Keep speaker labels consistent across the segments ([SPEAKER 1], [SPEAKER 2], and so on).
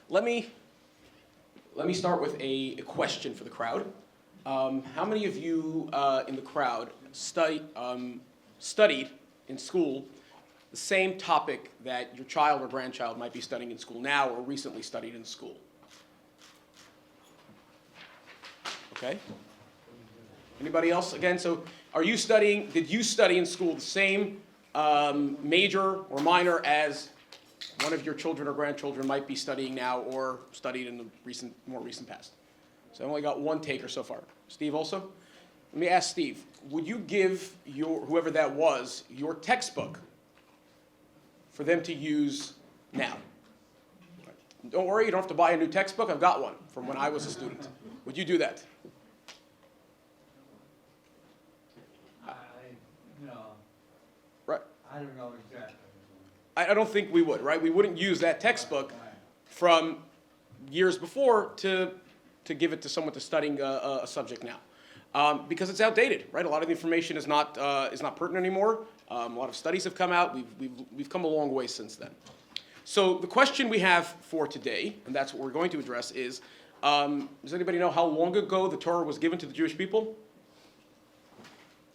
[SPEAKER 1] Let me start with a question for the crowd. How many of you in the crowd studied in school the same topic that your child or grandchild might be studying in school now or recently studied in school? Okay. Anybody else? Again, so did you study in school the same major or minor as one of your children or grandchildren might be studying now or studied in the more recent past? So I only got one taker so far. Steve also? Let me ask Steve, would you give whoever that was, your textbook for them to use now? Don't worry, you don't have to buy a new textbook. I've got one from when I was a student. Would you do that? Right.
[SPEAKER 2] I don't know exactly.
[SPEAKER 1] I don't think we would, right? We wouldn't use that textbook from years before to give it to someone to studying a subject now, because it's outdated, right? A lot of the information is not pertinent anymore. A lot of studies have come out. We've come a long way since then. So the question we have for today, and that's what we're going to address, is does anybody know how long ago the Torah was given to the Jewish people?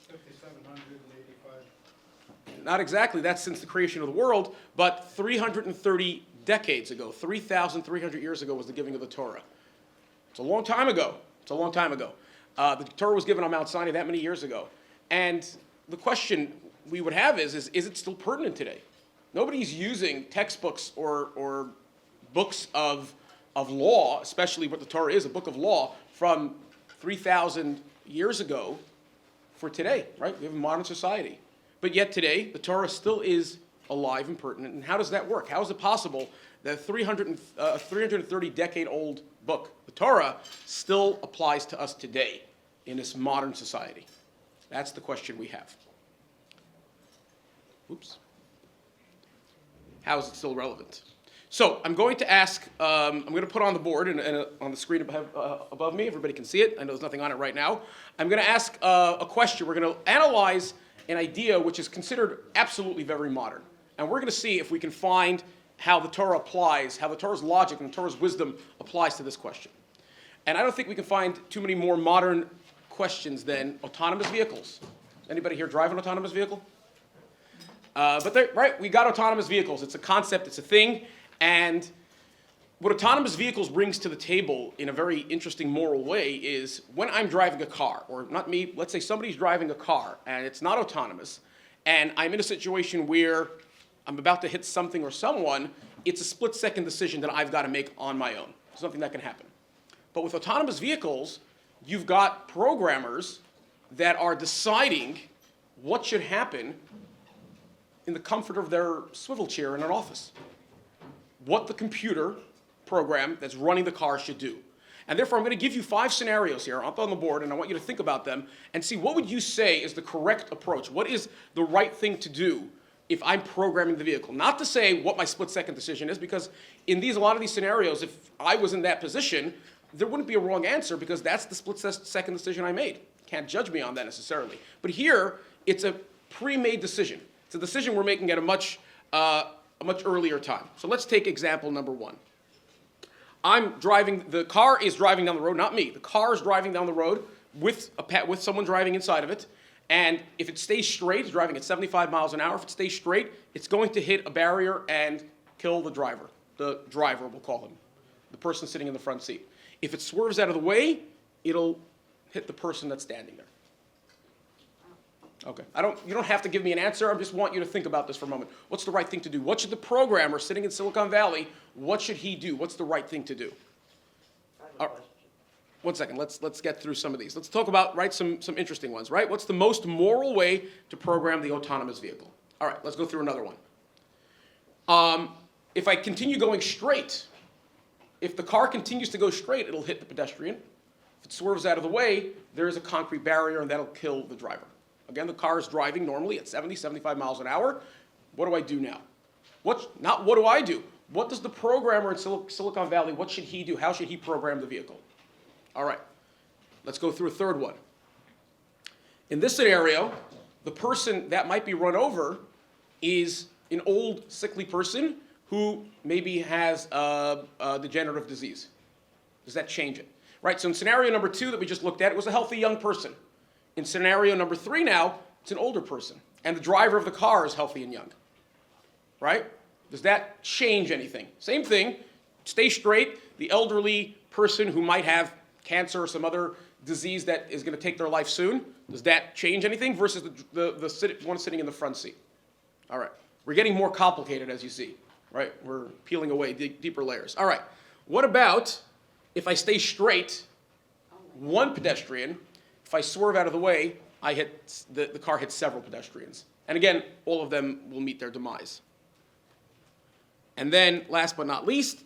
[SPEAKER 2] 5,785.
[SPEAKER 1] Not exactly. That's since the creation of the world, but 330 decades ago, 3,300 years ago was the giving of the Torah. It's a long time ago. It's a long time ago. The Torah was given on Mount Sinai that many years ago. And the question we would have is it still pertinent today? Nobody's using textbooks or books of law, especially what the Torah is, a book of law, from 3,000 years ago for today, right? We have a modern society. But yet today, the Torah still is alive and pertinent. And how does that work? How is it possible that a 330-decade-old book, the Torah, still applies to us today in this modern society? That's the question we have. Oops. How is it still relevant? So I'm going to ask, I'm going to put on the board and on the screen above me, everybody can see it. I know there's nothing on it right now. I'm going to ask a question. We're going to analyze an idea which is considered absolutely very modern. And we're going to see if we can find how the Torah applies, how the Torah's logic and the Torah's wisdom applies to this question. And I don't think we can find too many more modern questions than autonomous vehicles. Anybody here drive an autonomous vehicle? Right, we got autonomous vehicles. It's a concept, it's a thing. And what autonomous vehicles brings to the table in a very interesting moral way is when I'm driving a car, or not me, let's say somebody's driving a car and it's not autonomous, and I'm in a situation where I'm about to hit something or someone, it's a split-second decision that I've got to make on my own. Something that can happen. But with autonomous vehicles, you've got programmers that are deciding what should happen in the comfort of their swivel chair in an office. What the computer program that's running the car should do. And therefore, I'm going to give you 5 scenarios here up on the board, and I want you to think about them and see what would you say is the correct approach. What is the right thing to do if I'm programming the vehicle? Not to say what my split-second decision is, because in a lot of these scenarios, if I was in that position, there wouldn't be a wrong answer because that's the split-second decision I made. Can't judge me on that necessarily. But here, it's a pre-made decision. It's a decision we're making at a much earlier time. So let's take example number 1. The car is driving down the road, not me. The car is driving down the road with someone driving inside of it. And if it stays straight, it's driving at 75 miles an hour. If it stays straight, it's going to hit a barrier and kill the driver. The driver, we'll call him. The person sitting in the front seat. If it swerves out of the way, it'll hit the person that's standing there. Okay. You don't have to give me an answer. I just want you to think about this for a moment. What's the right thing to do? What should the programmer sitting in Silicon Valley, what should he do? What's the right thing to do?
[SPEAKER 3] I have a question.
[SPEAKER 1] One second. Let's get through some of these. Let's talk about some interesting ones, right? What's the most moral way to program the autonomous vehicle? All right, let's go through another one. If I continue going straight, if the car continues to go straight, it'll hit the pedestrian. If it swerves out of the way, there is a concrete barrier, and that'll kill the driver. Again, the car is driving normally at 70, 75 miles an hour. What do I do now? Not what do I do? What does the programmer in Silicon Valley, what should he do? How should he program the vehicle? All right, let's go through a third one. In this scenario, the person that might be run over is an old, sickly person who maybe has a degenerative disease? Does that change it? Right, so in scenario number 2 that we just looked at, it was a healthy young person. In scenario number 3 now, it's an older person. And the driver of the car is healthy and young. Right? Does that change anything? Same thing, stay straight. The elderly person who might have cancer or some other disease that is going to take their life soon, does that change anything versus the one sitting in the front seat? All right. We're getting more complicated, as you see. Right? We're peeling away deeper layers. All right. What about if I stay straight, one pedestrian, if I swerve out of the way, I hit the car hits several pedestrians. And again, all of them will meet their demise. And then, last but not least,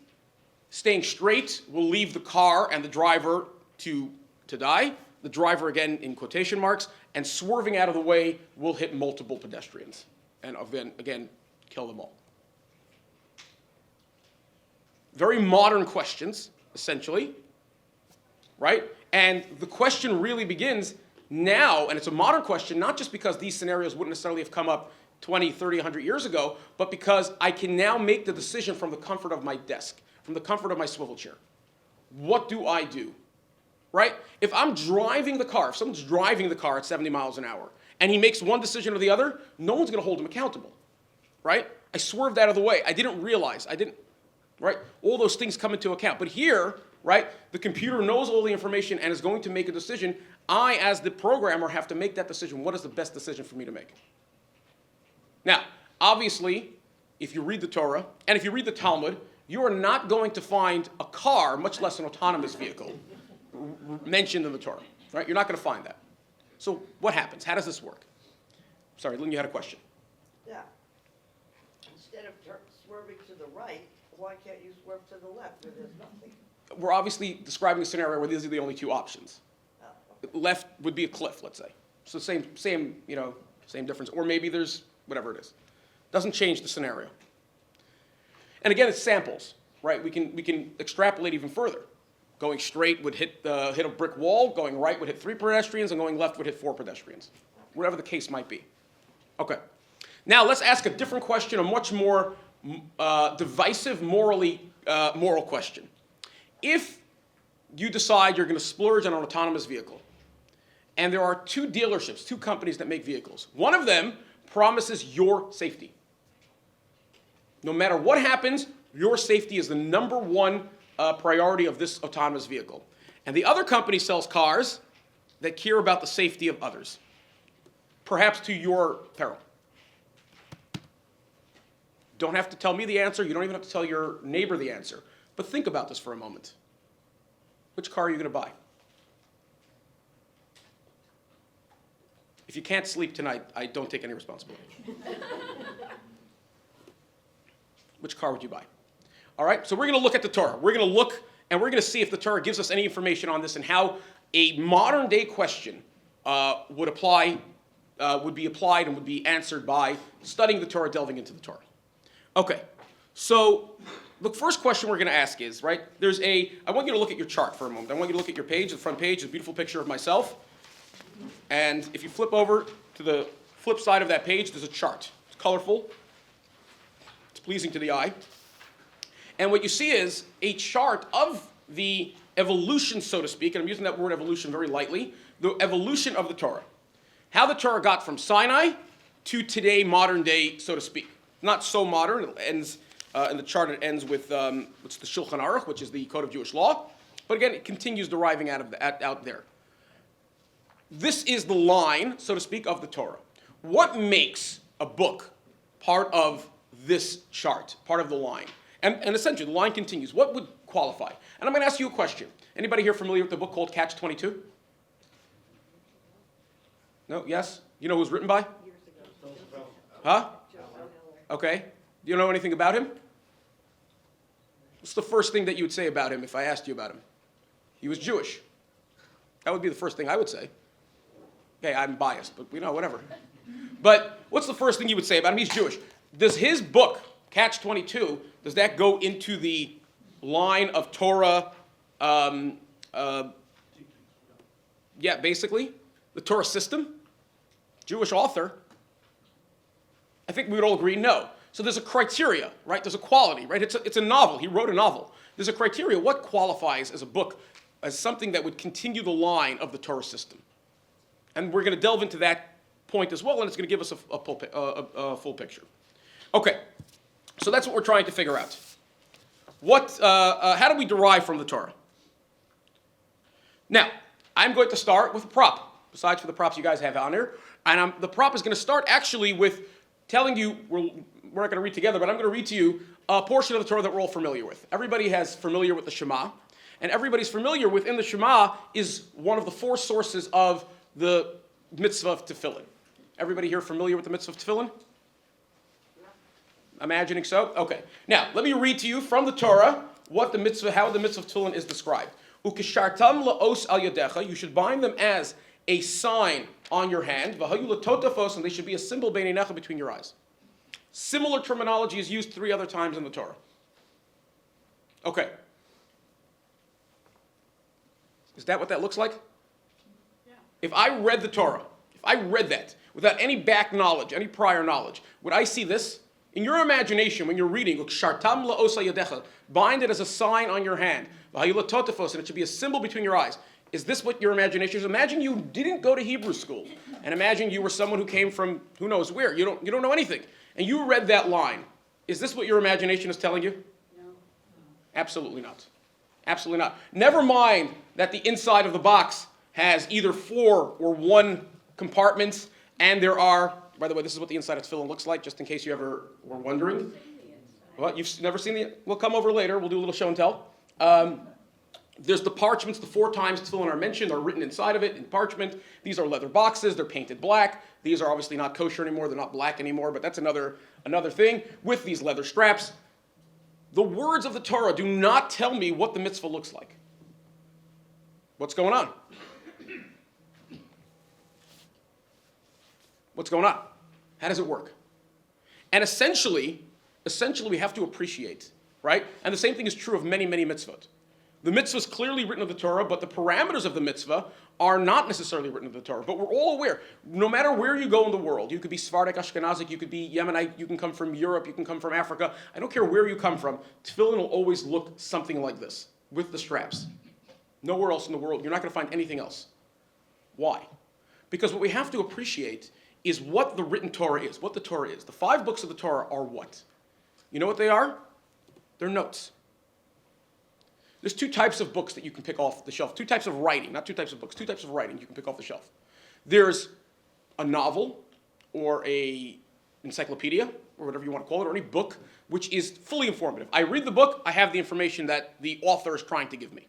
[SPEAKER 1] staying straight will leave the car and the driver to die. The driver, again, in quotation marks, and swerving out of the way will hit multiple pedestrians. And again, kill them all. Very modern questions, essentially, right? And the question really begins now, and it's a modern question, not just because these scenarios wouldn't necessarily have come up 20, 30, 100 years ago, but because I can now make the decision from the comfort of my desk, from the comfort of my swivel chair. What do I do? Right? If I'm driving the car, if someone's driving the car at 70 miles an hour, and he makes one decision or the other, no one's going to hold him accountable. Right? I swerved out of the way. I didn't realize. Right? All those things come into account. But here, right, the computer knows all the information and is going to make a decision. I, as the programmer, have to make that decision. What is the best decision for me to make? Now, obviously, if you read the Torah, and if you read the Talmud, you are not going to find a car, much less an autonomous vehicle, mentioned in the Torah. Right? You're not going to find that. So what happens? How does this work? Sorry, Lynn, you had a question.
[SPEAKER 3] Yeah. Instead of swerving to the right, why can't you swerve to the left where there's nothing?
[SPEAKER 1] We're obviously describing a scenario where these are the only two options. Left would be a cliff, let's say. So same difference. Or maybe there's whatever it is. Doesn't change the scenario. And again, it's samples, right? We can extrapolate even further. Going straight would hit a brick wall. Going right would hit 3 pedestrians, and going left would hit 4 pedestrians. Whatever the case might be. Okay. Now let's ask a different question, a much more divisive, moral question. If you decide you're going to splurge on an autonomous vehicle, and there are 2 dealerships, 2 companies that make vehicles. One of them promises your safety. No matter what happens, your safety is the number one priority of this autonomous vehicle. And the other company sells cars that care about the safety of others, perhaps to your peril. Don't have to tell me the answer. You don't even have to tell your neighbor the answer. But think about this for a moment. Which car are you going to buy? If you can't sleep tonight, I don't take any responsibility. Which car would you buy? All right, so we're going to look at the Torah. We're going to look and we're going to see if the Torah gives us any information on this and how a modern day question would be applied and would be answered by studying the Torah, delving into the Torah. Okay, so the first question we're going to ask is, right, I want you to look at your chart for a moment. I want you to look at your page, the front page, a beautiful picture of myself. And if you flip over to the flip side of that page, there's a chart. It's colorful. It's pleasing to the eye. And what you see is a chart of the evolution, so to speak, and I'm using that word evolution very lightly, the evolution of the Torah. How the Torah got from Sinai to today, modern day, so to speak. Not so modern. It ends, in the chart it ends with what's the Shulchan Aruch, which is the Code of Jewish Law. But again, it continues deriving out there. This is the line, so to speak, of the Torah. What makes a book part of this chart, part of the line? And essentially, the line continues. What would qualify? And I'm going to ask you a question. Anybody here familiar with the book called Catch-22? No? Yes? You know who it was written by? Huh? Okay. Do you know anything about him? What's the first thing that you would say about him if I asked you about him? He was Jewish. That would be the first thing I would say. Okay, I'm biased, but whatever. But what's the first thing you would say about him? He's Jewish. Does his book, Catch-22, does that go into the line of Torah? Yeah, basically. The Torah system? Jewish author? I think we would all agree no. So there's a criteria, right? There's a quality, right? It's a novel. He wrote a novel. There's a criteria. What qualifies as a book, as something that would continue the line of the Torah system? And we're going to delve into that point as well, and it's going to give us a full picture. Okay, so that's what we're trying to figure out. How do we derive from the Torah? Now, I'm going to start with a prop, besides for the props you guys have on here. And the prop is going to start actually with telling you, we're not going to read together, but I'm going to read to you a portion of the Torah that we're all familiar with. Everybody has familiar with the Shema, and everybody's familiar within the Shema is one of the four sources of the mitzvah of tefillin. Everybody here familiar with the mitzvah of tefillin? Imagining so? Okay. Now, let me read to you from the Torah how the mitzvah of tefillin is described. Ukishartam la'os al yadecha, you should bind them as a sign on your hand. V'hayu latotafos, and they should be a symbol beinenecha, between your eyes. Similar terminology is used 3 other times in the Torah. Okay. Is that what that looks like? Yeah. If I read the Torah, if I read that without any back knowledge, any prior knowledge, would I see this? In your imagination, when you're reading, Shartam la'os yadecha, bind it as a sign on your hand, and it should be a symbol between your eyes. Is this what your imagination is? Imagine you didn't go to Hebrew school, and imagine you were someone who came from who knows where. You don't know anything, and you read that line. Is this what your imagination is telling you? No. Absolutely not. Absolutely not. Never mind that the inside of the box has either 4 or 1 compartments, and there are. By the way, this is what the inside of tefillin looks like, just in case you ever were wondering. What? You've never seen the. We'll come over later. We'll do a little show and tell. There's the parchments. The 4 times tefillin are mentioned are written inside of it in parchment. These are leather boxes. They're painted black. These are obviously not kosher anymore. They're not black anymore. But that's another thing. With these leather straps, the words of the Torah do not tell me what the mitzvah looks like. What's going on? What's going on? How does it work? And essentially we have to appreciate, right? And the same thing is true of many, many mitzvot. The mitzvah is clearly written of the Torah, but the parameters of the mitzvah are not necessarily written of the Torah. But we're all aware, no matter where you go in the world, you could be Sephardic, Ashkenazic, you could be Yemenite, you can come from Europe, you can come from Africa. I don't care where you come from, tefillin will always look something like this, with the straps. Nowhere else in the world, you're not going to find anything else. Why? Because what we have to appreciate is what the written Torah is, what the Torah is. The 5 books of the Torah are what? You know what they are? They're notes. There's 2 types of books that you can pick off the shelf. 2 types of writing, not 2 types of books, 2 types of writing you can pick off the shelf. There's a novel or a encyclopedia or whatever you want to call it, or any book which is fully informative. I read the book, I have the information that the author is trying to give me.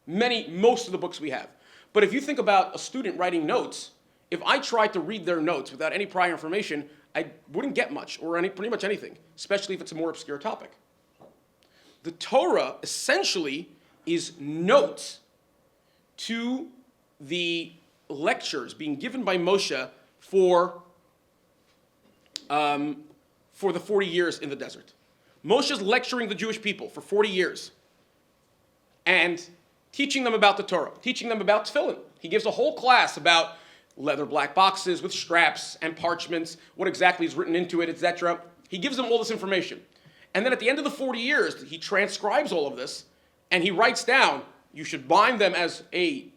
[SPEAKER 1] Most of the books we have. But if you think about a student writing notes, if I tried to read their notes without any prior information, I wouldn't get much, or pretty much anything, especially if it's a more obscure topic. The Torah essentially is notes to the lectures being given by Moshe for the 40 years in the desert. Moshe's lecturing the Jewish people for 40 years and teaching them about the Torah, teaching them about tefillin. He gives a whole class about leather black boxes with straps and parchments, what exactly is written into it, etc. He gives them all this information. And then at the end of the 40 years, he transcribes all of this, and he writes down, you should bind them as a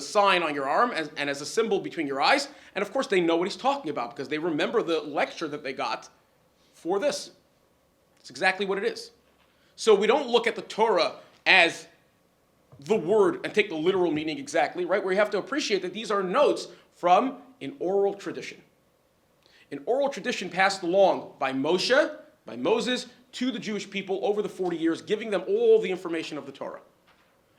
[SPEAKER 1] sign on your arm and as a symbol between your eyes. And of course, they know what he's talking about because they remember the lecture that they got for this. It's exactly what it is. So we don't look at the Torah as the word and take the literal meaning exactly, right? We have to appreciate that these are notes from an oral tradition. An oral tradition passed along by Moshe, by Moses, to the Jewish people over the 40 years, giving them all the information of the Torah.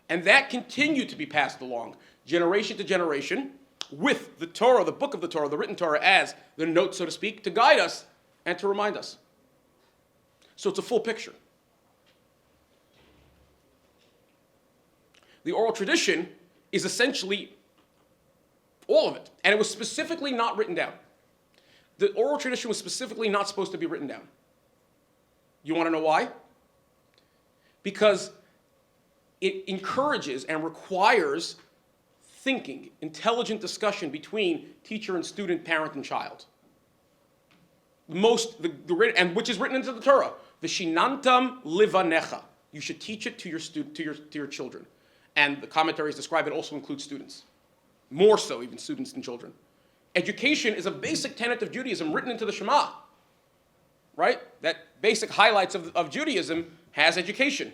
[SPEAKER 1] And that continued to be passed along, generation to generation, with the Torah, the book of the Torah, the written Torah, as the note, so to speak, to guide us and to remind us. So it's a full picture. The oral tradition is essentially all of it. And it was specifically not written down. The oral tradition was specifically not supposed to be written down. You want to know why? Because it encourages and requires thinking, intelligent discussion between teacher and student, parent and child. and which is written into the Torah. V'shinantam livanecha. You should teach it to your children. And the commentaries describe it also includes students. More so even students than children. Education is a basic tenet of Judaism written into the Shema. Right? That basic highlights of Judaism has education.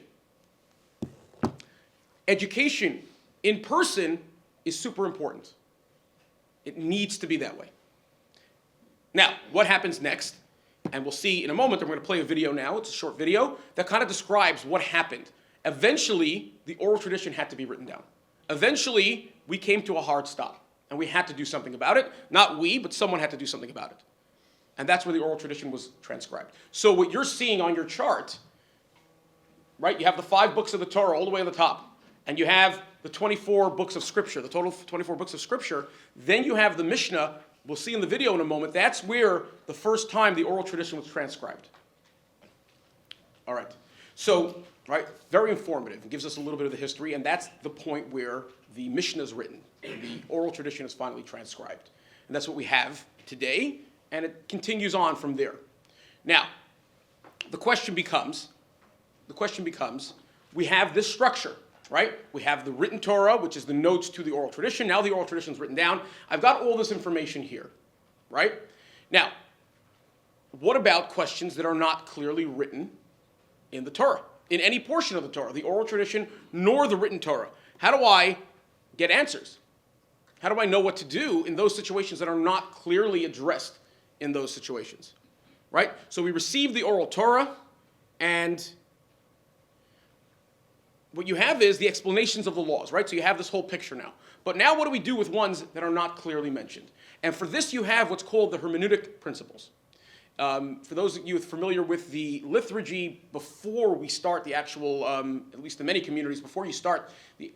[SPEAKER 1] Education in person is super important. It needs to be that way. Now, what happens next? And we'll see in a moment. I'm going to play a video now. It's a short video that kind of describes what happened. Eventually, the oral tradition had to be written down. Eventually, we came to a hard stop, and we had to do something about it. Not we, but someone had to do something about it. And that's where the oral tradition was transcribed. So what you're seeing on your chart, right, you have the 5 books of the Torah all the way at the top, and you have the 24 books of Scripture, the total 24 books of Scripture. Then you have the Mishnah. We'll see in the video in a moment. That's where the first time the oral tradition was transcribed. All right. So, right, very informative. It gives us a little bit of the history, and that's the point where the Mishnah is written. The oral tradition is finally transcribed. And that's what we have today, and it continues on from there. Now, the question becomes, we have this structure, right? We have the written Torah, which is the notes to the oral tradition. Now the oral tradition is written down. I've got all this information here, right? Now, what about questions that are not clearly written in the Torah, in any portion of the Torah, the oral tradition nor the written Torah? How do I get answers? How do I know what to do in those situations that are not clearly addressed in those situations, right? So we receive the oral Torah, and what you have is the explanations of the laws, right? So you have this whole picture now. But now what do we do with ones that are not clearly mentioned? And for this you have what's called the hermeneutic principles. For those of you familiar with the liturgy, before we start the actual, at least in many communities, before you start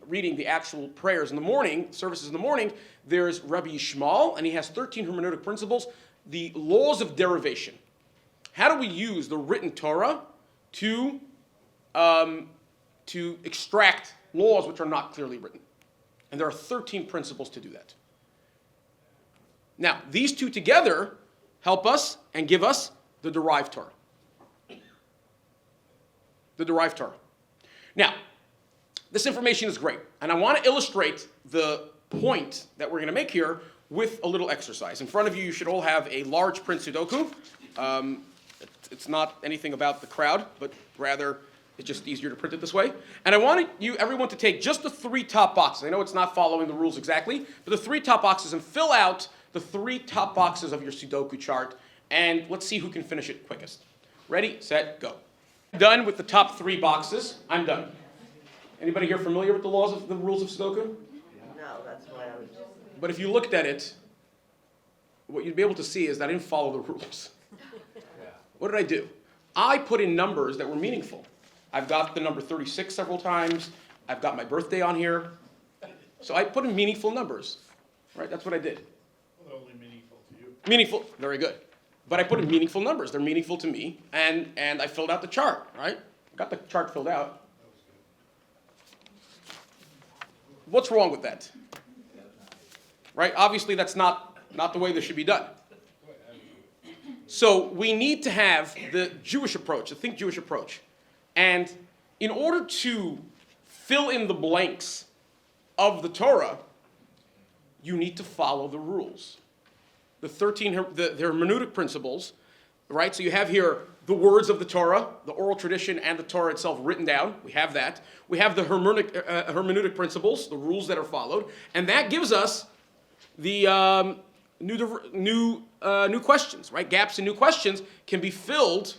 [SPEAKER 1] reading the actual prayers in the morning, services in the morning, there's Rabbi Yishmael, and he has 13 hermeneutic principles, the laws of derivation. How do we use the written Torah to extract laws which are not clearly written? And there are 13 principles to do that. Now, these two together help us and give us the derived Torah. The derived Torah. Now, this information is great, and I want to illustrate the point that we're going to make here with a little exercise. In front of you, you should all have a large print Sudoku. It's not anything about the crowd, but rather it's just easier to print it this way. And I wanted everyone to take just the 3 top boxes. I know it's not following the rules exactly, but the 3 top boxes, and fill out the 3 top boxes of your Sudoku chart, and let's see who can finish it quickest. Ready, set, go. Done with the top 3 boxes. I'm done. Anybody here familiar with the rules of Sudoku?
[SPEAKER 3] No, that's why I was just.
[SPEAKER 1] But if you looked at it, what you'd be able to see is that I didn't follow the rules. What did I do? I put in numbers that were meaningful. I've got the number 36 several times. I've got my birthday on here. So I put in meaningful numbers. Right? That's what I did.
[SPEAKER 2] Well, only meaningful to you.
[SPEAKER 1] Meaningful, very good. But I put in meaningful numbers. They're meaningful to me. And I filled out the chart, right? Got the chart filled out. What's wrong with that? Right? Obviously, that's not the way this should be done. So we need to have the Jewish approach, the Think Jewish approach. And in order to fill in the blanks of the Torah, you need to follow the rules. The hermeneutic principles, right? So you have here the words of the Torah, the oral tradition, and the Torah itself written down. We have that. We have the hermeneutic principles, the rules that are followed, and that gives us the new questions, right? Gaps in new questions can be filled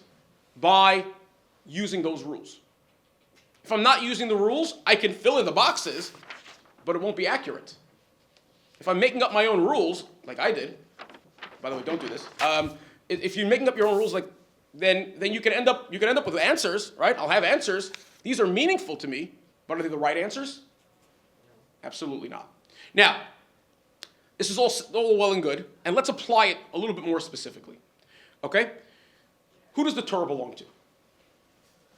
[SPEAKER 1] by using those rules. If I'm not using the rules, I can fill in the boxes, but it won't be accurate. If I'm making up my own rules, like I did, by the way, don't do this. If you're making up your own rules, then you can end up with answers, right? I'll have answers. These are meaningful to me, but are they the right answers? Absolutely not. Now, this is all well and good, and let's apply it a little bit more specifically. Okay? Who does the Torah belong to?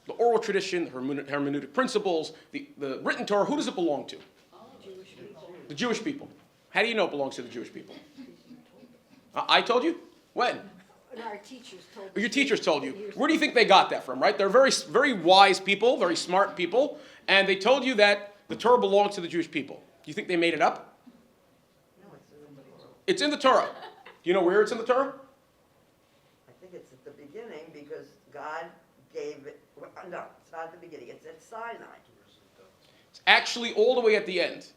[SPEAKER 1] The oral tradition, the hermeneutic principles, the written Torah, who does it belong to? The Jewish people. How do you know it belongs to the Jewish people? I told you? When?
[SPEAKER 4] And our teachers told us.
[SPEAKER 1] Your teachers told you.
[SPEAKER 4] years
[SPEAKER 1] Where do you think they got that from, right? They're very, very wise people, very smart people, and they told you that the Torah belongs to the Jewish people. Do you think they made it up?
[SPEAKER 3] No, it's in the Torah.
[SPEAKER 1] It's in the Torah. Do you know where it's in the Torah?
[SPEAKER 3] I think it's at the beginning because God gave it, well, no, it's not at the beginning, it's at Sinai.
[SPEAKER 1] It's actually all the way at the end.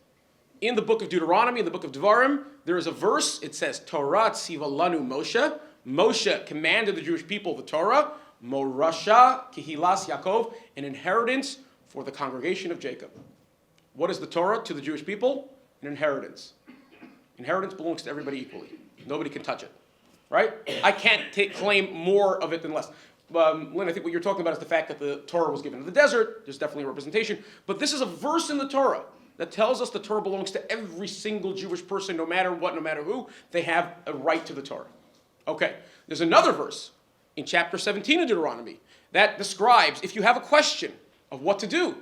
[SPEAKER 1] In the book of Deuteronomy, in the book of Devarim, there is a verse. It says, Torah tziva lanu Moshe. Moshe commanded the Jewish people the Torah, Morasha Kihilas Yaakov, an inheritance for the congregation of Jacob. What is the Torah to the Jewish people? An inheritance. Inheritance belongs to everybody equally. Nobody can touch it, right? I can't claim more of it than less. Lynn, I think what you're talking about is the fact that the Torah was given in the desert. There's definitely a representation. But this is a verse in the Torah that tells us the Torah belongs to every single Jewish person, no matter what, no matter who. They have a right to the Torah. Okay, there's another verse in chapter 17 of Deuteronomy that describes if you have a question of what to do,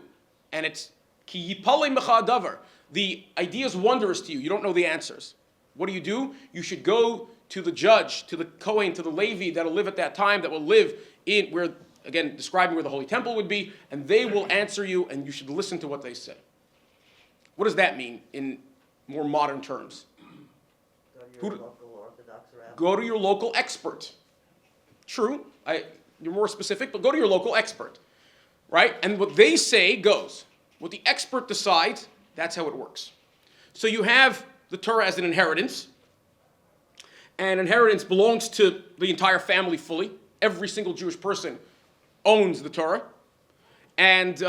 [SPEAKER 1] and it's ki yipalei mecha davar. The idea is wondrous to you. You don't know the answers. What do? You should go to the judge, to the Kohen, to the Levi that'll live at that time, that will live in where, again, describing where the Holy Temple would be, and they will answer you, and you should listen to what they say. What does that mean in more modern terms?
[SPEAKER 3] Go to your local Orthodox rabbi.
[SPEAKER 1] Go to your local expert. True, you're more specific, but go to your local expert, right? And what they say goes. What the expert decides, that's how it works. So you have the Torah as an inheritance, and inheritance belongs to the entire family fully. Every single Jewish person owns the Torah, and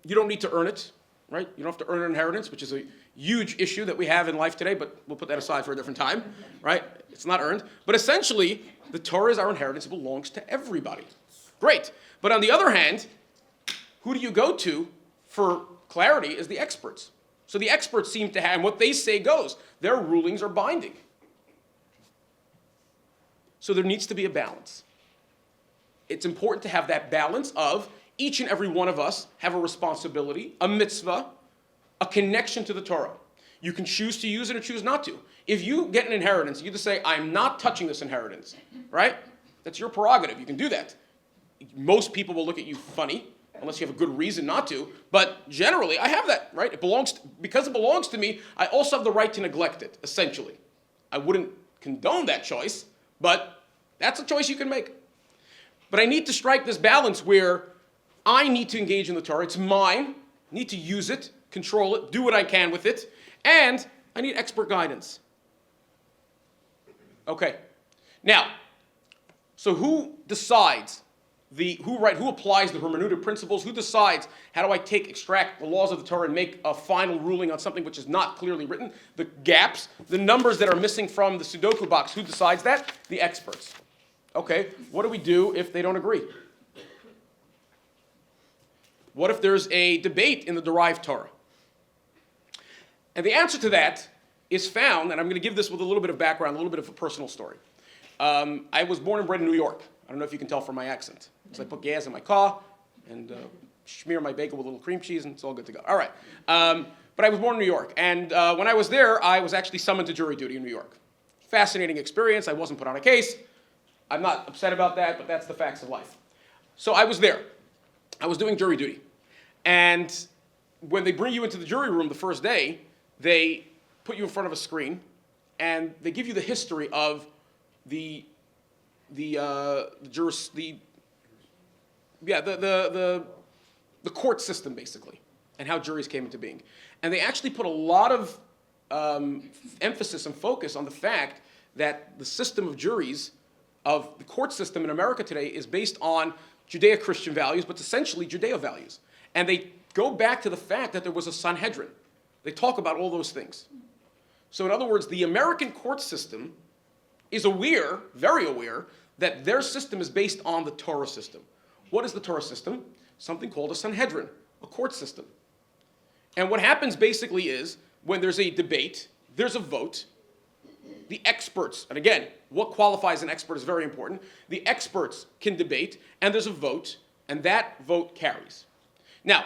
[SPEAKER 1] you don't need to earn it, right? You don't have to earn an inheritance, which is a huge issue that we have in life today, but we'll put that aside for a different time, right? It's not earned. But essentially, the Torah is our inheritance. It belongs to everybody. Great. But on the other hand, who do you go to for clarity is the experts. So the experts seem to have, and what they say goes. Their rulings are binding. So there needs to be a balance. It's important to have that balance of each and every one of us have a responsibility, a mitzvah, a connection to the Torah. You can choose to use it or choose not to. If you get an inheritance, you just say, I'm not touching this inheritance, right? That's your prerogative. You can do that. Most people will look at you funny, unless you have a good reason not to. But generally, I have that, right? Because it belongs to me, I also have the right to neglect it, essentially. I wouldn't condone that choice, but that's a choice you can make. But I need to strike this balance where I need to engage in the Torah. It's mine. I need to use it, control it, do what I can with it, and I need expert guidance. Okay. Now, so who decides who applies the hermeneutic principles? Who decides how do I extract the laws of the Torah and make a final ruling on something which is not clearly written? The gaps, the numbers that are missing from the Sudoku box, who decides that? The experts. Okay, what do we do if they don't agree? What if there's a debate in the derived Torah? And the answer to that is found, and I'm going to give this with a little bit of background, a little bit of a personal story. I was born and bred in New York. I don't know if you can tell from my accent. So I put gas in my car and smear my bagel with a little cream cheese, and it's all good to go. All right. But I was born in New York. And when I was there, I was actually summoned to jury duty in New York. Fascinating experience. I wasn't put on a case. I'm not upset about that, but that's the facts of life. So I was there. I was doing jury duty. And when they bring you into the jury room the first day, they put you in front of a screen, and they give you the history of the court system, basically, and how juries came into being. And they actually put a lot of emphasis and focus on the fact that the system of juries, of the court system in America today, is based on Judeo-Christian values, but essentially Judeo values. And they go back to the fact that there was a Sanhedrin. They talk about all those things. So in other words, the American court system is aware, very aware, that their system is based on the Torah system. What is the Torah system? Something called a Sanhedrin, a court system. And what happens basically is, when there's a debate, there's a vote, the experts, and again, what qualifies an expert is very important, the experts can debate, and there's a vote, and that vote carries. Now,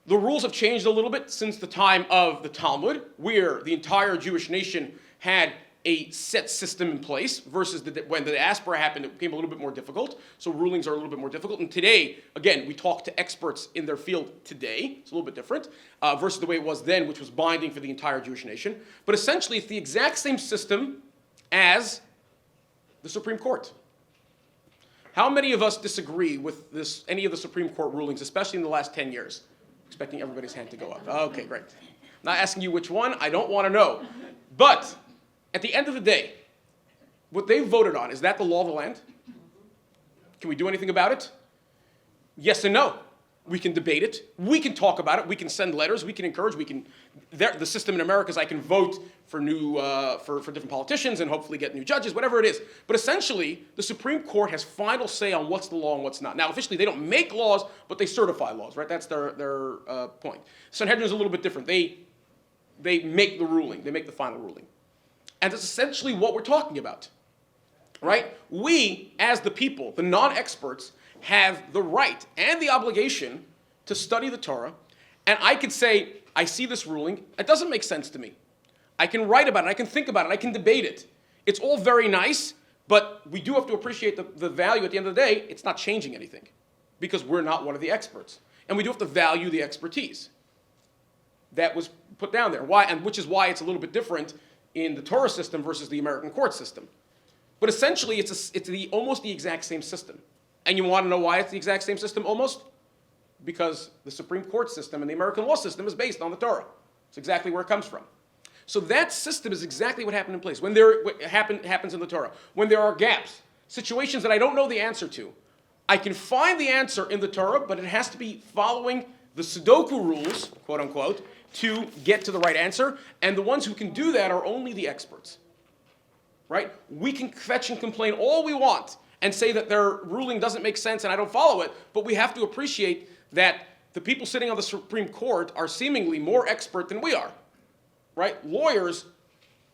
[SPEAKER 1] the rules have changed a little bit since the time of the Talmud, where the entire Jewish nation had a set system in place versus when the diaspora happened, it became a little bit more difficult. So rulings are a little bit more difficult. And today, again, we talk to experts in their field today. It's a little bit different versus the way it was then, which was binding for the entire Jewish nation. But essentially, it's the exact same system as the Supreme Court. How many of us disagree with any of the Supreme Court rulings, especially in the last 10 years? Expecting everybody's hand to go up. Okay, great. Not asking you which one. I don't want to know. But at the end of the day, what they voted on, is that the law of the land? Can we do anything about it? Yes and no. We can debate it. We can talk about it. We can send letters. We can encourage. The system in America is I can vote for for different politicians and hopefully get new judges, whatever it is. But essentially, the Supreme Court has final say on what's the law and what's not. Now, officially, they don't make laws, but they certify laws, right? That's their point. Sanhedrin is a little bit different. They make the ruling. They make the final ruling. And that's essentially what we're talking about, right? We, as the people, the non-experts, have the right and the obligation to study the Torah. And I could say, I see this ruling. It doesn't make sense to me. I can write about it. I can think about it. I can debate it. It's all very nice, but we do have to appreciate the value at the end of the day. It's not changing anything because we're not one of the experts. And we do have to value the expertise that was put down there. Why? And which is why it's a little bit different in the Torah system versus the American court system. But essentially, it's almost the exact same system. And you want to know why it's the exact same system almost? Because the Supreme Court system and the American law system is based on the Torah. It's exactly where it comes from. So that system is exactly what happened in place. What happens in the Torah. When there are gaps, situations that I don't know the answer to, I can find the answer in the Torah, but it has to be following the Sudoku rules, quote unquote, to get to the right answer. And the ones who can do that are only the experts. Right? We can fetch and complain all we want and say that their ruling doesn't make sense and I don't follow it, but we have to appreciate that the people sitting on the Supreme Court are seemingly more expert than we are. Right? Lawyers,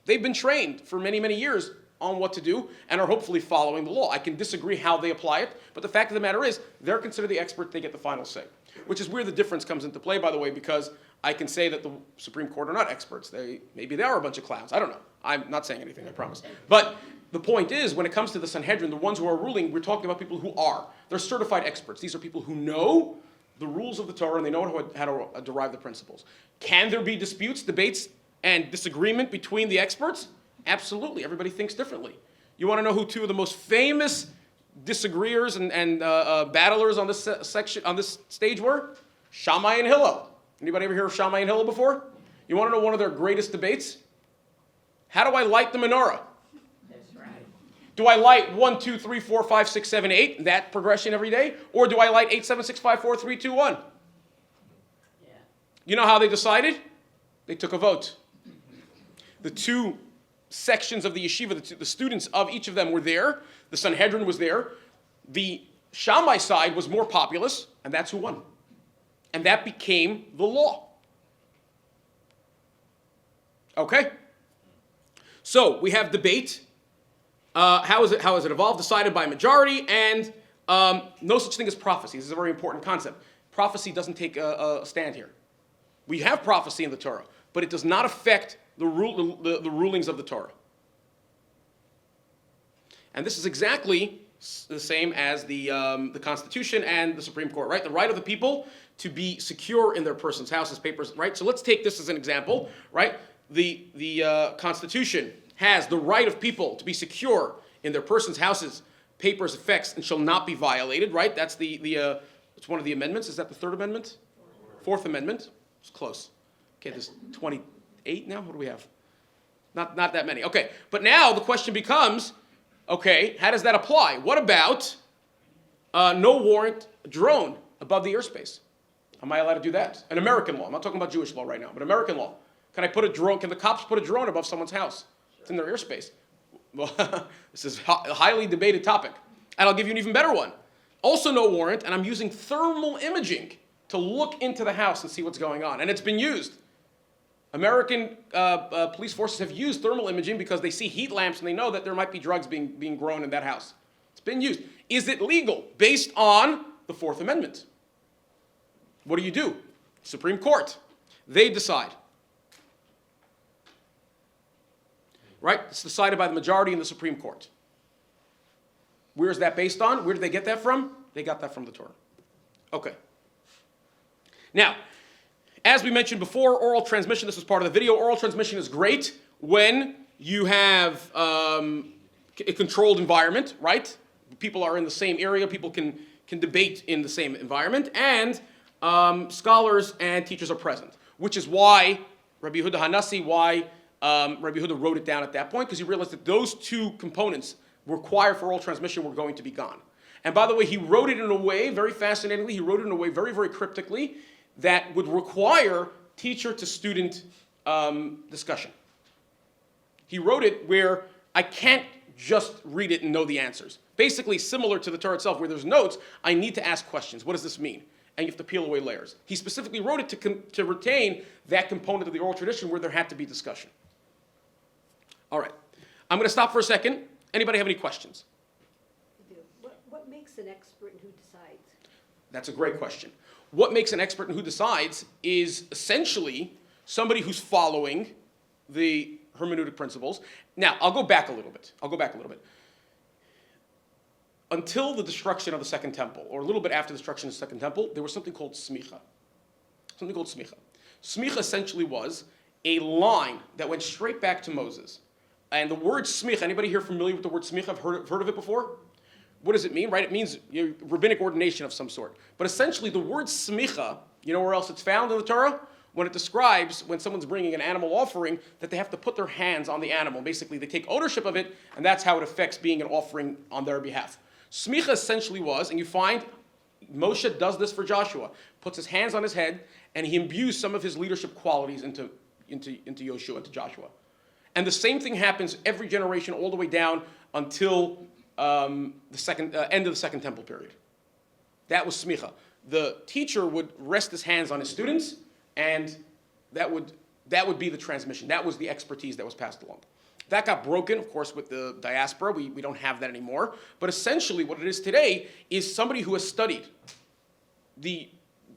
[SPEAKER 1] they've been trained for many, many years on what to do and are hopefully following the law. I can disagree how they apply it, but the fact of the matter is they're considered the expert, they get the final say. Which is where the difference comes into play, by the way, because I can say that the Supreme Court are not experts. Maybe they are a bunch of clowns. I don't know. I'm not saying anything, I promise. But the point is, when it comes to the Sanhedrin, the ones who are ruling, we're talking about people who are. They're certified experts. These are people who know the rules of the Torah and they know how to derive the principles. Can there be disputes, debates, and disagreement between the experts? Absolutely. Everybody thinks differently. You want to know who two of the most famous disagreeers and battlers on this on this stage were? Shammai and Hillel. Anybody ever hear of Shammai and Hillel before? You want to know one of their greatest debates? How do I light the menorah?
[SPEAKER 4] That's right.
[SPEAKER 1] Do I light 1, 2, 3, 4, 5, 6, 7, 8, that progression every day? Or do I light 8, 7, 6, 5, 4, 3, 2, 1?
[SPEAKER 4] Yeah.
[SPEAKER 1] You know how they decided? They took a vote. The two sections of the yeshiva, the students of each of them were there. The Sanhedrin was there. The Shammai side was more populous, and that's who won. And that became the law. Okay? So we have debate. How is it evolved? Decided by majority, and no such thing as prophecy. This is a very important concept. Prophecy doesn't take a stand here. We have prophecy in the Torah, but it does not affect the rulings of the Torah. And this is exactly the same as the Constitution and the Supreme Court, right? The right of the people to be secure in their persons, houses, papers, right? So let's take this as an example, right? The Constitution has the right of people to be secure in their persons, houses, papers, effects, and shall not be violated, right? That's it's one of the amendments. Is that the Third Amendment? Fourth Amendment. It's close. Okay, there's 28 now. What do we have? Not that many. Okay, but now the question becomes, okay, how does that apply? What about no warrant drone above the airspace? Am I allowed to do that? An American law. I'm not talking about Jewish law right now, but American law. Can the cops put a drone above someone's house? It's in their airspace. Well, this is a highly debated topic. And I'll give you an even better one. Also no warrant, and I'm using thermal imaging to look into the house and see what's going on. And it's been used. American police forces have used thermal imaging because they see heat lamps and they know that there might be drugs being grown in that house. It's been used. Is it legal based on the Fourth Amendment? What do? Supreme Court. They decide. right? It's decided by the majority in the Supreme Court. Where is that based on? Where did they get that from? They got that from the Torah. Okay. Now, as we mentioned before, oral transmission, this was part of the video, oral transmission is great when you have a controlled environment, right? People are in the same area, people can debate in the same environment, and scholars and teachers are present, which is why Rabbi Yehuda Hanassi, Rabbi Yehuda wrote it down at that point, because he realized that those two components required for oral transmission were going to be gone. And by the way, he wrote it in a way, very fascinatingly, he wrote it in a way very, very cryptically, that would require teacher-to-student discussion. He wrote it where I can't just read it and know the answers. Basically, similar to the Torah itself, where there's notes, I need to ask questions. What does this mean? And you have to peel away layers. He specifically wrote it to retain that component of the oral tradition where there had to be discussion. All right. I'm going to stop for a second. Anybody have any questions?
[SPEAKER 5] I do. What makes an expert and who decides?
[SPEAKER 1] That's a great question. What makes an expert and who decides is essentially somebody who's following the hermeneutic principles. Now, I'll go back a little bit. Until the destruction of the Second Temple, or a little bit after the destruction of the Second Temple, there was something called smicha. Smicha essentially was a line that went straight back to Moses. And the word smicha, anybody here familiar with the word smicha? Have heard of it before? What does it mean, right? It means rabbinic ordination of some sort. But essentially, the word smicha, you know where else it's found in the Torah? When it describes when someone's bringing an animal offering, that they have to put their hands on the animal. Basically, they take ownership of it, and that's how it affects being an offering on their behalf. Smicha essentially was, and you find Moshe does this for Joshua, puts his hands on his head, and he imbues some of his leadership qualities into Yoshua, into Joshua. And the same thing happens every generation all the way down until the end of the Second Temple period. That was smicha. The teacher would rest his hands on his students, and that would be the transmission. That was the expertise that was passed along. That got broken, of course, with the diaspora. We don't have that anymore. But essentially what it is today is somebody who has studied the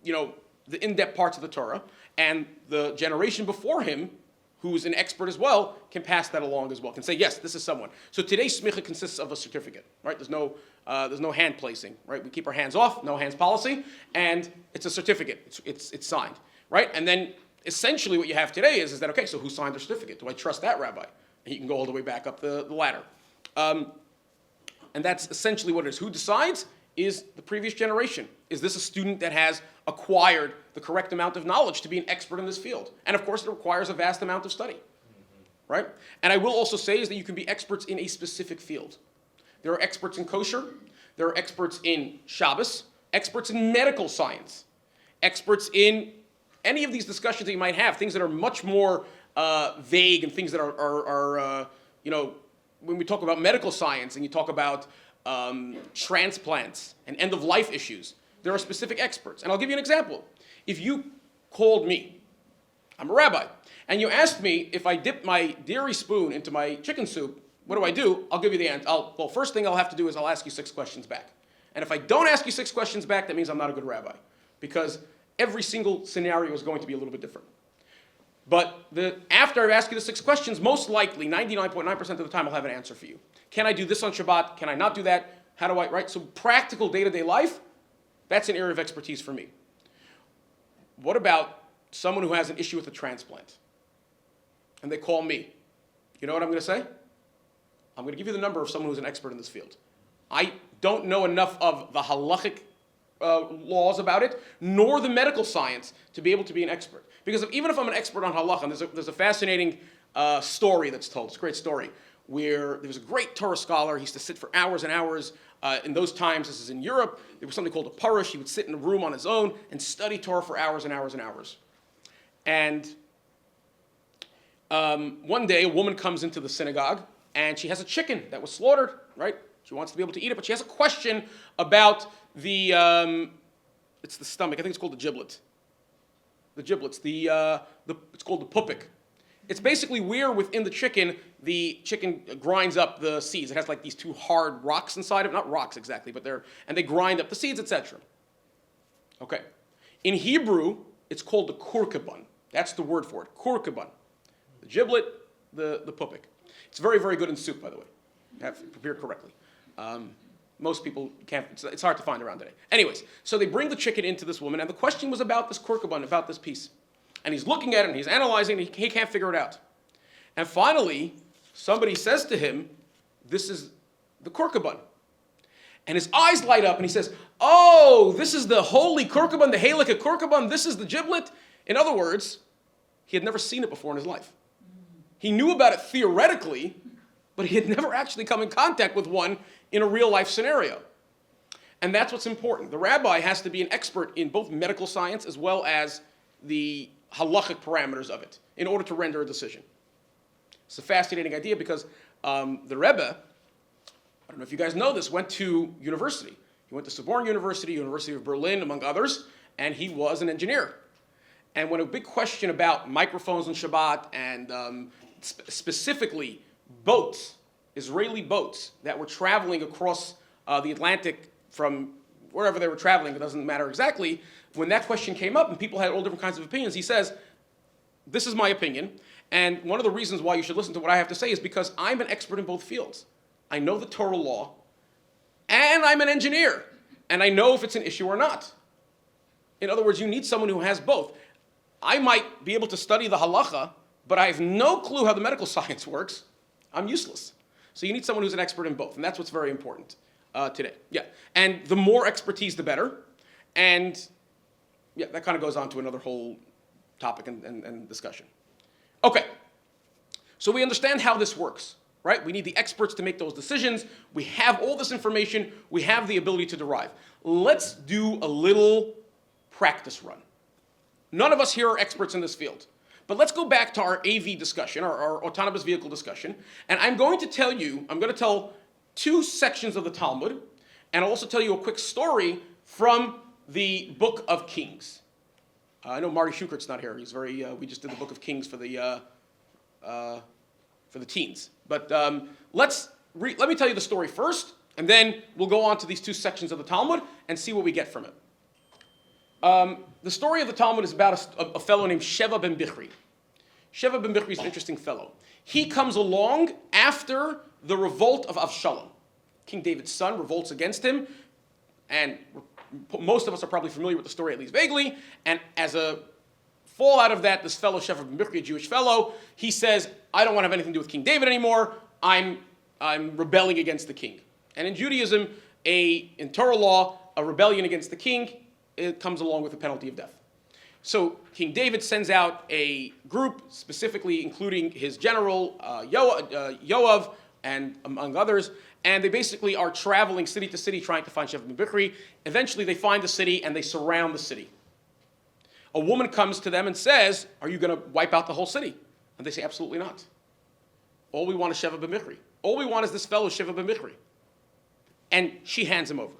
[SPEAKER 1] in-depth parts of the Torah, and the generation before him, who's an expert as well, can pass that along as well, can say, yes, this is someone. So today's smicha consists of a certificate, right? There's no hand placing, right? We keep our hands off, no hands policy, and it's a certificate. It's signed, right? And then essentially what you have today is that, okay, so who signed the certificate? Do I trust that rabbi? And you can go all the way back up the ladder. And that's essentially what it is. Who decides is the previous generation. Is this a student that has acquired the correct amount of knowledge to be an expert in this field? And of course, it requires a vast amount of study, right? And I will also say is that you can be experts in a specific field. There are experts in kosher. There are experts in Shabbos, experts in medical science, experts in any of these discussions that you might have, things that are much more vague and things that are when we talk about medical science and you talk about transplants and end-of-life issues, there are specific experts. And I'll give you an example. If you called me, I'm a rabbi, and you asked me if I dip my dairy spoon into my chicken soup, what do? I'll give you the answer. First thing I'll have to do is I'll ask you 6 questions back. And if I don't ask you 6 questions back, that means I'm not a good rabbi, because every single scenario is going to be a little bit different. But after I've asked you the 6 questions, most likely, 99.9% of the time, I'll have an answer for you. Can I do this on Shabbat? Can I not do that? How do I, right? So practical day-to-day life, that's an area of expertise for me. What about someone who has an issue with a transplant? And they call me. You know what I'm going to say? I'm going to give you the number of someone who's an expert in this field. I don't know enough of the halachic laws about it, nor the medical science to be able to be an expert. Because even if I'm an expert on halacha, there's a fascinating story that's told. It's a great story where there was a great Torah scholar. He used to sit for hours and hours. In those times, this is in Europe, there was something called a parush. He would sit in a room on his own and study Torah for hours and hours and hours. And one day, a woman comes into the synagogue, and she has a chicken that was slaughtered, right? She wants to be able to eat it, but she has a question about it's the stomach. I think it's called the giblet. The giblets. It's called the pupik. It's basically where within the chicken grinds up the seeds. It has like these 2 hard rocks inside of it. Not rocks exactly, but they grind up the seeds, etc. Okay. In Hebrew, it's called the kurkabun. That's the word for it. Kurkabun. The giblet, the pupik. It's very, very good in soup, by the way. Have to prepare correctly. Most people can't, it's hard to find around today. Anyways, so they bring the chicken into this woman, and the question was about this kurkabun, about this piece. And he's looking at it, and he's analyzing it, and he can't figure it out. And finally, somebody says to him, this is the kurkabun. And his eyes light up, and he says, oh, this is the holy kurkabun, the halakha kurkabun, this is the giblet. In other words, he had never seen it before in his life. He knew about it theoretically, but he had never actually come in contact with one in a real-life scenario. And that's what's important. The rabbi has to be an expert in both medical science as well as the halachic parameters of it in order to render a decision. It's a fascinating idea because the Rebbe, I don't know if you guys know this, went to university. He went to Sorbonne University, University of Berlin, among others, and he was an engineer. And when a big question about microphones on Shabbat and specifically boats, Israeli boats that were traveling across the Atlantic from wherever they were traveling, it doesn't matter exactly, when that question came up and people had all different kinds of opinions, he says, this is my opinion, and one of the reasons why you should listen to what I have to say is because I'm an expert in both fields. I know the Torah law, and I'm an engineer, and I know if it's an issue or not. In other words, you need someone who has both. I might be able to study the halacha, but I have no clue how the medical science works. I'm useless. So you need someone who's an expert in both, and that's what's very important today. Yeah, and the more expertise, the better. And yeah, that kind of goes on to another whole topic and discussion. Okay, so we understand how this works, right? We need the experts to make those decisions. We have all this information. We have the ability to derive. Let's do a little practice run. None of us here are experts in this field. But let's go back to our AV discussion, our autonomous vehicle discussion. And I'm going to tell two sections of the Talmud, and I'll also tell you a quick story from the Book of Kings. I know Marty Schukert's not here. He's we just did the Book of Kings for the teens. But let me tell you the story first, and then we'll go on to these two sections of the Talmud and see what we get from it. The story of the Talmud is about a fellow named Sheva ben Bichri. Sheva ben Bichri is an interesting fellow. He comes along after the revolt of Avshalom. King David's son revolts against him, and most of us are probably familiar with the story, at least vaguely, and as a fallout of that, this fellow, Sheva ben Bichri, a Jewish fellow, he says, I don't want to have anything to do with King David anymore, I'm rebelling against the king. And in Judaism, in Torah law, a rebellion against the king, it comes along with the penalty of death. So King David sends out a group, specifically including his general, Yoav, and among others, and they basically are traveling city to city trying to find Sheva ben Bichri. Eventually they find the city and they surround the city. A woman comes to them and says, are you going to wipe out the whole city? And they say, absolutely not. All we want is Sheva ben Bichri. All we want is this fellow, Sheva ben Bichri. And she hands him over.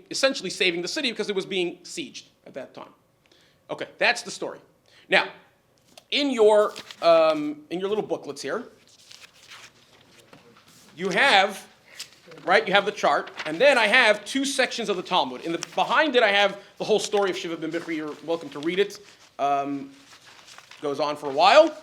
[SPEAKER 1] Essentially saving the city because it was being sieged at that time. Okay, that's the story. Now, in your little booklets here, you have the chart, and then I have two sections of the Talmud. Behind it, I have the whole story of Sheva ben Bichri. You're welcome to read it. Goes on for a while.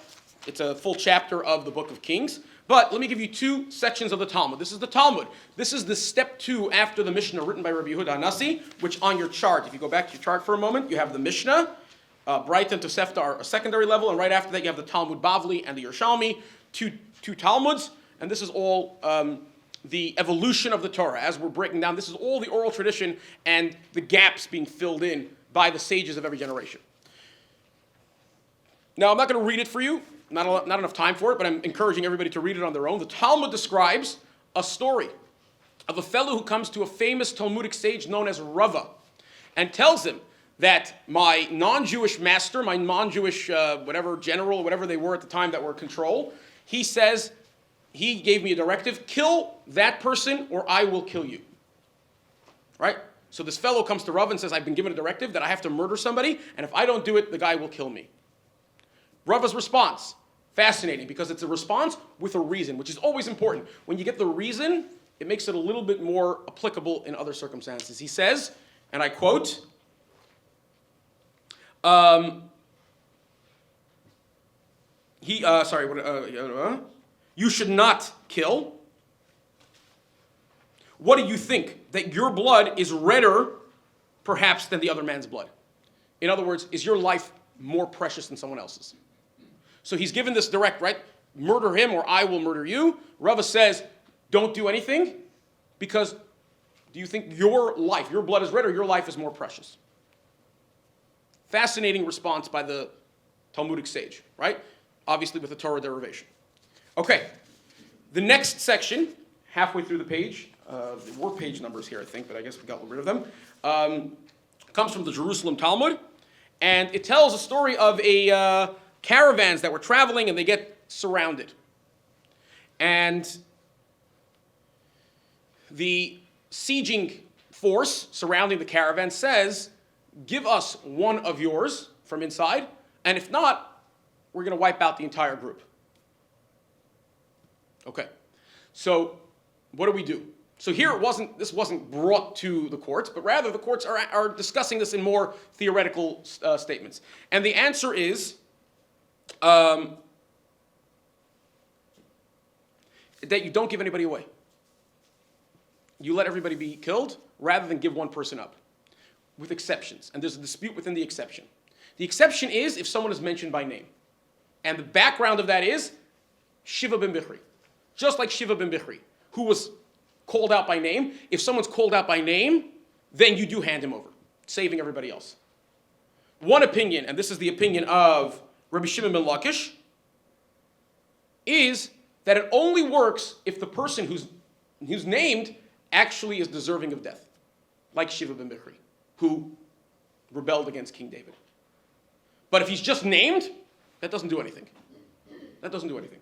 [SPEAKER 1] It's a full chapter of the Book of Kings. But let me give you two sections of the Talmud. This is the Talmud. This is the step 2 after the Mishnah written by Rabbi Yehuda Hanassi, which on your chart, if you go back to your chart for a moment, you have the Mishnah. Bright and Tosefta are a secondary level, and right after that you have the Talmud Bavli and the Yerushalmi, two Talmuds, and this is all the evolution of the Torah. As we're breaking down, this is all the oral tradition and the gaps being filled in by the sages of every generation. Now, I'm not going to read it for you. Not enough time for it, but I'm encouraging everybody to read it on their own. The Talmud describes a story of a fellow who comes to a famous Talmudic sage known as Rava and tells him that my non-Jewish master, my non-Jewish whatever general, whatever they were at the time that were in control, he says, he gave me a directive, kill that person or I will kill you. Right? So this fellow comes to Rava and says, I've been given a directive that I have to murder somebody, and if I don't do it, the guy will kill me. Rava's response, fascinating, because it's a response with a reason, which is always important. When you get the reason, it makes it a little bit more applicable in other circumstances. He says, and I quote, You should not kill. What do you think? That your blood is redder, perhaps, than the other man's blood? In other words, is your life more precious than someone else's? So he's given this direct, right? Murder him or I will murder you. Rava says, don't do anything because do you think your life, your blood is redder, your life is more precious? Fascinating response by the Talmudic sage, right? Obviously with the Torah derivation. Okay, the next section, halfway through the page, there were page numbers here, I think, but I guess we got rid of them, comes from the Jerusalem Talmud, and it tells a story of a caravans that were traveling and they get surrounded. And the sieging force surrounding the caravan says, give us one of yours from inside, and if not, we're going to wipe out the entire group. Okay, so what do we do? So here this wasn't brought to the courts, but rather the courts are discussing this in more theoretical statements. And the answer is that you don't give anybody away. You let everybody be killed rather than give one person up, with exceptions. And there's a dispute within the exception. The exception is if someone is mentioned by name. And the background of that is Shiva ben Bichri. Just like Shiva ben Bichri, who was called out by name. If someone's called out by name, then you do hand him over, saving everybody else. One opinion, and this is the opinion of Rabbi Shimon ben Lakish, is that it only works if the person who's named actually is deserving of death, like Shiva ben Bichri, who rebelled against King David. But if he's just named, that doesn't do anything. That doesn't do anything,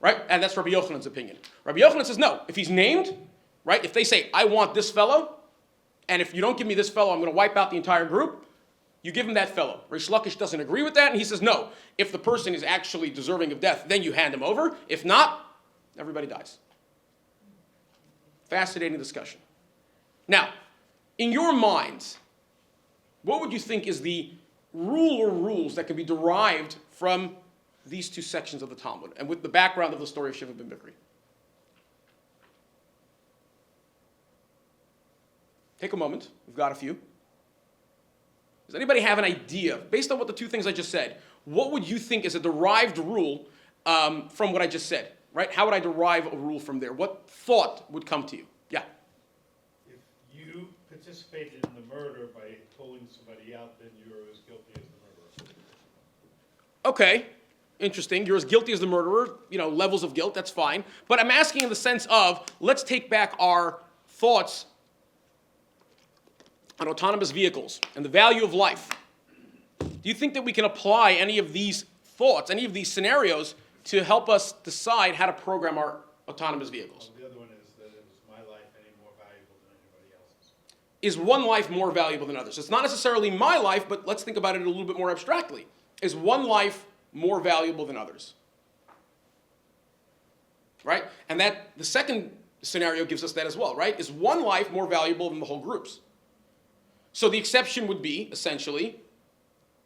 [SPEAKER 1] right? And that's Rabbi Yochanan's opinion. Rabbi Yochanan says, no, if he's named, right, if they say, I want this fellow, and if you don't give me this fellow, I'm going to wipe out the entire group, you give him that fellow. Rish Lakish doesn't agree with that, and he says, no, if the person is actually deserving of death, then you hand him over. If not, everybody dies. Fascinating discussion. Now, in your minds, what would you think is the rule or rules that can be derived from these two sections of the Talmud, and with the background of the story of Shiva ben Bichri? Take a moment. We've got a few. Does anybody have an idea, based on what the two things I just said, what would you think is a derived rule from what I just said? Right? How would I derive a rule from there? What thought would come to you? Yeah.
[SPEAKER 2] If you participated in the murder by pulling somebody out, then you're as guilty as the murderer.
[SPEAKER 1] Okay. Interesting. You're as guilty as the murderer. Levels of guilt. That's fine. But I'm asking in the sense of, let's take back our thoughts on autonomous vehicles and the value of life. Do you think that we can apply any of these thoughts, any of these scenarios, to help us decide how to program our autonomous vehicles?
[SPEAKER 2] Well, the other one is that is my life any more valuable than anybody else's?
[SPEAKER 1] Is one life more valuable than others? It's not necessarily my life, but let's think about it a little bit more abstractly. Is one life more valuable than others? Right? And that the second scenario gives us that as well, right? Is one life more valuable than the whole group's? So the exception would be, essentially,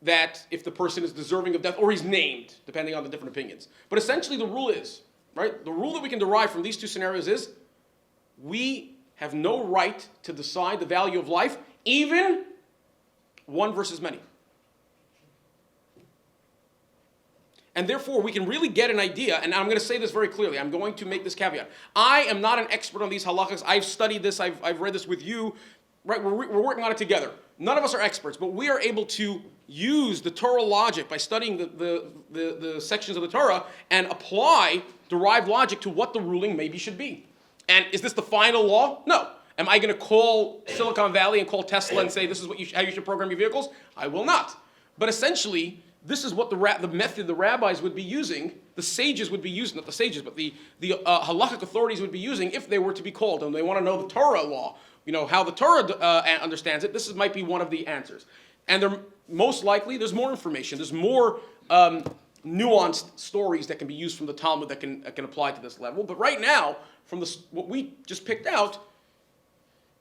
[SPEAKER 1] that if the person is deserving of death, or he's named, depending on the different opinions. But essentially the rule is, right? The rule that we can derive from these two scenarios is, we have no right to decide the value of life, even one versus many. And therefore, we can really get an idea, and I'm going to say this very clearly. I'm going to make this caveat. I am not an expert on these halachas. I've studied this. I've read this with you. Right, we're working on it together. None of us are experts, but we are able to use the Torah logic by studying the sections of the Torah and apply derived logic to what the ruling maybe should be. And is this the final law? No. Am I going to call Silicon Valley and call Tesla and say this is how you should program your vehicles? I will not. But essentially, this is what the method the rabbis would be using, the sages would be using, not the sages, but the halachic authorities would be using if they were to be called and they want to know the Torah law. How the Torah understands it, this might be one of the answers. And most likely, there's more information. There's more nuanced stories that can be used from the Talmud that can apply to this level. But right now, from what we just picked out,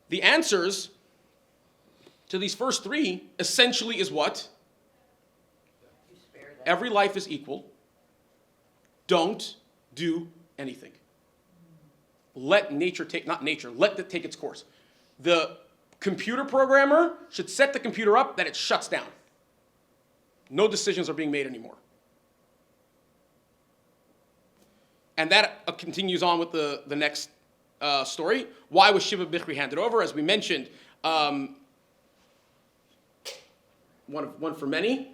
[SPEAKER 1] the answers to these first three essentially is what?
[SPEAKER 4] You spare them.
[SPEAKER 1] Every life is equal. don't do anything. Let nature take, not nature, let it take its course. The computer programmer should set the computer up that it shuts down. No decisions are being made anymore. And that continues on with the next story. Why was Shiva Bichri handed over? As we mentioned, one for many.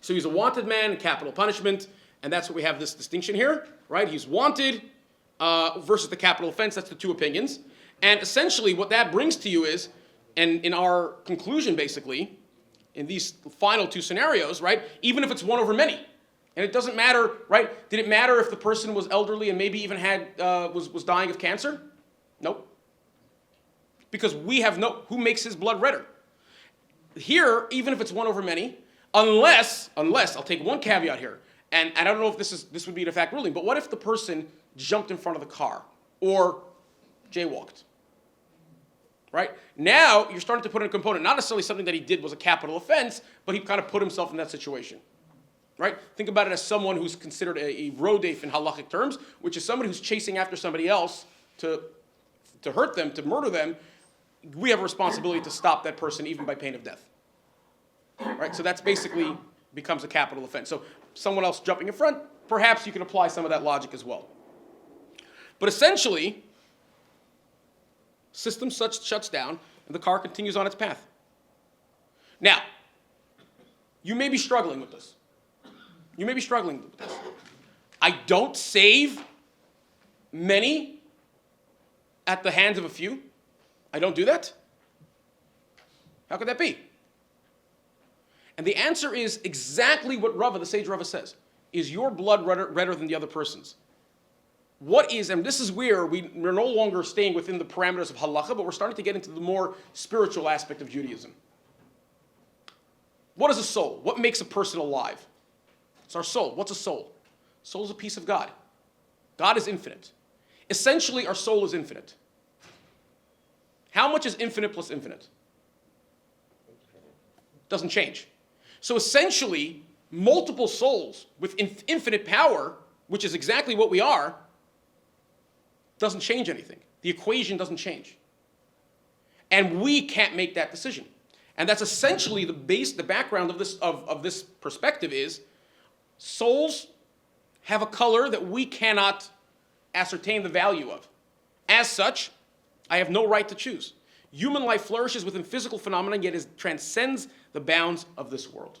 [SPEAKER 1] So he's a wanted man, capital punishment, and that's what we have this distinction here, right? He's wanted versus the capital offense. That's the two opinions. And essentially what that brings to you is, and in our conclusion basically, in these final two scenarios, right, even if it's one over many, and it doesn't matter, right? Did it matter if the person was elderly and maybe even had was dying of cancer? Nope. Because we have who makes his blood redder? Here, even if it's one over many, unless I'll take one caveat here, and I don't know if this would be the fact ruling, but what if the person jumped in front of the car or jaywalked? Right? Now you're starting to put in a component, not necessarily something that he did was a capital offense, but he kind of put himself in that situation. Right? Think about it as someone who's considered a rodef in halachic terms, which is somebody who's chasing after somebody else to hurt them, to murder them. We have a responsibility to stop that person even by pain of death. Right? So that's basically becomes a capital offense. So someone else jumping in front, perhaps you can apply some of that logic as well. But essentially, system shuts down and the car continues on its path. Now, you may be struggling with this. You may be struggling with this. I don't save many at the hands of a few. I don't do that. How could that be? And the answer is exactly what Rava, the sage Rava, says. Is your blood redder than the other person's? What is, and this is where we're no longer staying within the parameters of halacha, but we're starting to get into the more spiritual aspect of Judaism. What is a soul? What makes a person alive? It's our soul. What's a soul? Soul is a piece of God. God is infinite. Essentially, our soul is infinite. How much is infinite plus infinite? Doesn't change. So essentially, multiple souls with infinite power, which is exactly what we are, doesn't change anything. The equation doesn't change. And we can't make that decision. And that's essentially the background of this perspective is souls have a color that we cannot ascertain the value of. As such, I have no right to choose. Human life flourishes within physical phenomena, yet it transcends the bounds of this world.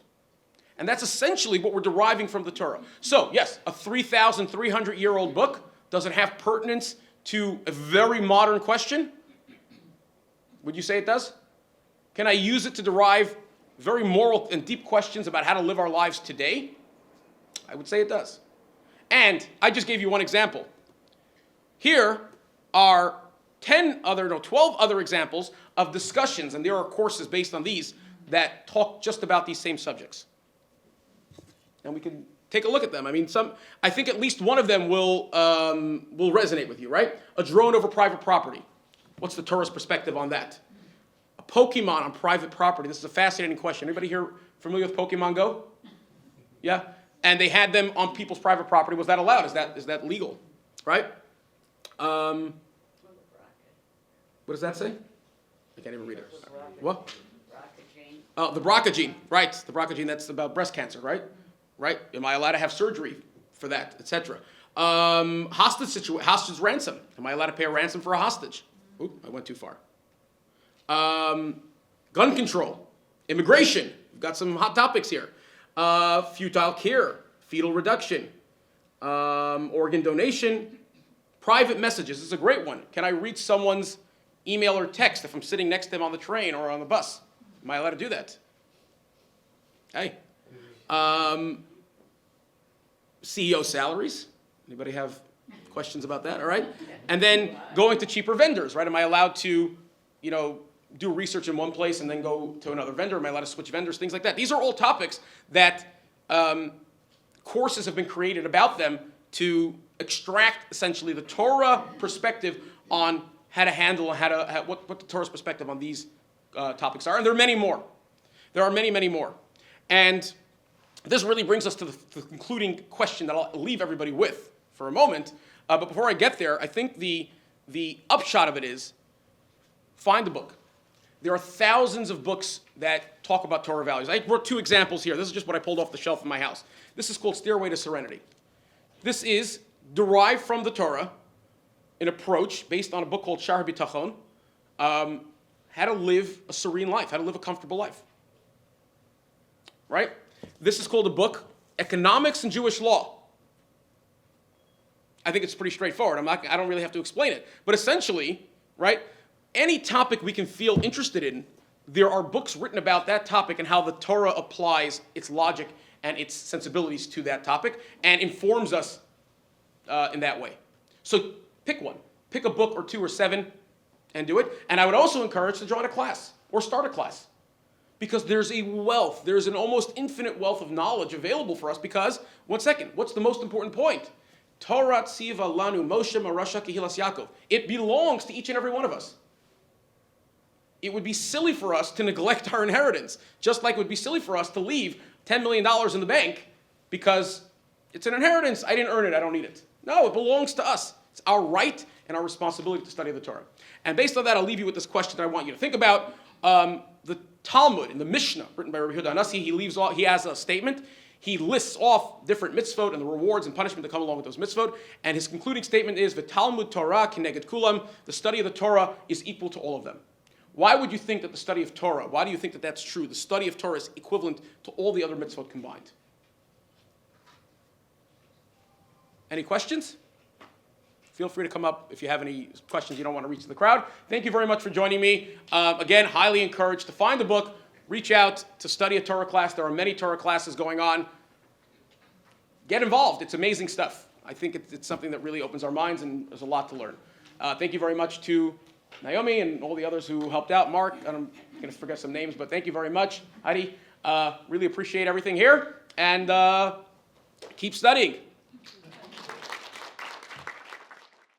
[SPEAKER 1] And that's essentially what we're deriving from the Torah. So, yes, a 3,300-year-old book, does it have pertinence to a very modern question? Would you say it does? Can I use it to derive very moral and deep questions about how to live our lives today? I would say it does. And I just gave you one example. Here are 12 other examples of discussions, and there are courses based on these that talk just about these same subjects. And we can take a look at them. I mean, I think at least one of them will resonate with you, right? A drone over private property. What's the Torah's perspective on that? A Pokemon on private property. This is a fascinating question. Anybody here familiar with Pokemon Go? Yeah? And they had them on people's private property. Was that allowed? Is that legal? Right? What does that say? I can't even read it. What? Oh, the BRCA gene. Right. The BRCA gene, that's about breast cancer, right? Right? Am I allowed to have surgery for that, etc.? Hostage ransom. Am I allowed to pay a ransom for a hostage? Ooh, I went too far. Gun control. Immigration. We've got some hot topics here. Futile cure. Fetal reduction. Organ donation. Private messages. This is a great one. Can I read someone's email or text if I'm sitting next to them on the train or on the bus? Am I allowed to do that? Hey. CEO salaries. Anybody have questions about that? All right. And then going to cheaper vendors, right? Am I allowed to, do research in one place and then go to another vendor? Am I allowed to switch vendors? Things like that. These are all topics that courses have been created about them to extract essentially the Torah perspective on how to handle and what the Torah's perspective on these topics are. And there are many more. There are many, many more. And This really brings us to the concluding question that I'll leave everybody with for a moment. But before I get there, I think the upshot of it is find the book. There are thousands of books that talk about Torah values. I brought 2 examples here. This is just what I pulled off the shelf in my house. This is called Stairway to Serenity. This is derived from the Torah, an approach based on a book called Shar B'Tachon, how to live a serene life, how to live a comfortable life. Right? This is called a book, Economics and Jewish Law. I think it's pretty straightforward. I don't really have to explain it. But essentially, right, any topic we can feel interested in, there are books written about that topic and how the Torah applies its logic and its sensibilities to that topic and informs us in that way. So pick one. Pick a book or 2 or 7 and do it. And I would also encourage to join a class or start a class. Because there's an almost infinite wealth of knowledge available for us because, one second, what's the most important point? Torah tziva lanu Moshe marasha kehilas Yaakov. It belongs to each and every one of us. It would be silly for us to neglect our inheritance, just like it would be silly for us to leave $10 million in the bank because it's an inheritance. I didn't earn it. I don't need it. No, it belongs to us. It's our right and our responsibility to study the Torah. And based on that, I'll leave you with this question that I want you to think about. The Talmud in the Mishnah, written by Rabbi Yehuda Hanassi, he has a statement. He lists off different mitzvot and the rewards and punishment that come along with those mitzvot. And his concluding statement is, "V'Talmud Torah kineged kulam." The study of the Torah is equal to all of them. Why would you think that the study of Torah? Why do you think that that's true? The study of Torah is equivalent to all the other mitzvot combined. Any questions? Feel free to come up if you have any questions you don't want to reach to the crowd. Thank you very much for joining me. Again, highly encouraged to find the book, reach out to study a Torah class. There are many Torah classes going on. Get involved. It's amazing stuff. I think it's something that really opens our minds, and there's a lot to learn. Thank you very much to Naomi and all the others who helped out. Mark, I'm going to forget some names, but thank you very much. Heidi, really appreciate everything here, and keep studying.